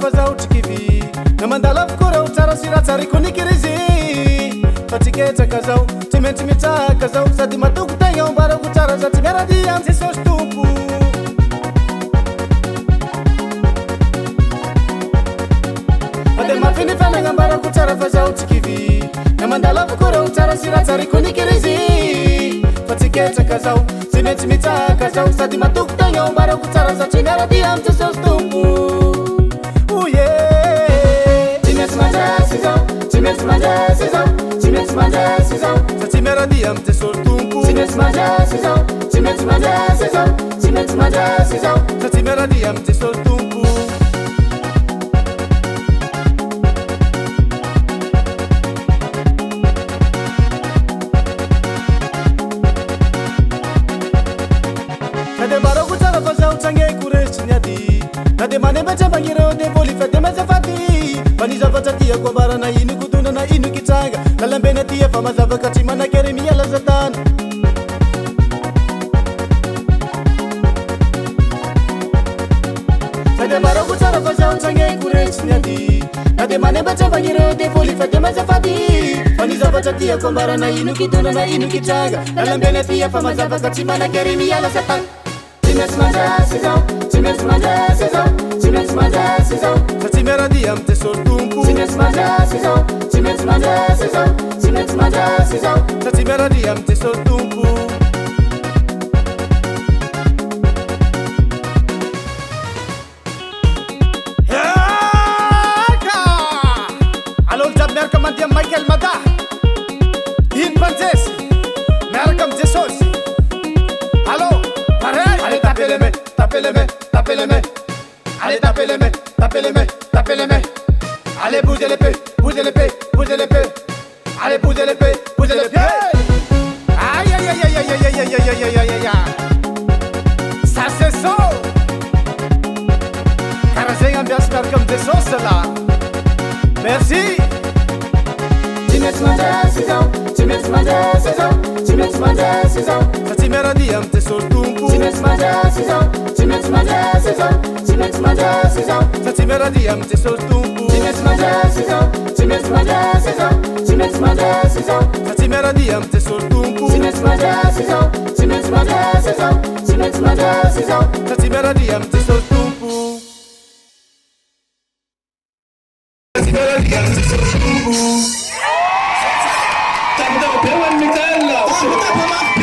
fazahotrikivy namandalavokora tsara siratsara ikonikirizy fatriketraka zao tsy maintsy mitraka zao sady matoko tegna ambarako tsara satry miaradia am jesosy tompo fade mafiny fanagna ambarako tsara fazahotrikivy namandalavokora tsara siratsara ikonikirizy fatriketraka zao tsy maintsy mitraka zao sady matoko tegna ambarako tsara satry miaradia am jesosy tompo Sachi meradi am jesosy tompo Sachi meradi am jesosy tompo Nade baroko tsara fa zaho tsangeko resitry ny ady nade manembatsy magnireo de voly fady mazafady fa ny zavatra tiako ambarana ino kodonana ino kitranga lalambena tia fa mazavaka tsy manakery miala satana nade baroko tsara fa zaho tsangeko resitry ny ady nade manembatsy magnireo de voly fady mazafady fa ny zavatra tiako ambarana ino kidonana ino kitranga lalambena tia fa mazavaka tsy manakery miala satana Sachi meradi am jesosy tompo Sachi meradi am jesosy tompo Alolo jiaby miaraka mandeha Michael Mada iny mpanjesy miaraka am jesosy Allo pareil allez tapez les mains tapez les mains tapez les mains allez tapez les mains tapez les mains tapez les mains allez bougez l'épée bougez l'épée bougez l'épée allez bougez l'épée bougez l'épée aïe aïe aïe aïe aïe aïe aïe aïe aïe aïe aïe ça c'est ça Karazegny ambiance miaraka am jesosy là merci Sachi meradi am jesosy tompo Sachi meradi am jesosy tompo Sachi meradi am jesosy tompo Sachi meradi am jesosy tompo Sachi meradi am jesosy tompo Tappa tappa per Michel!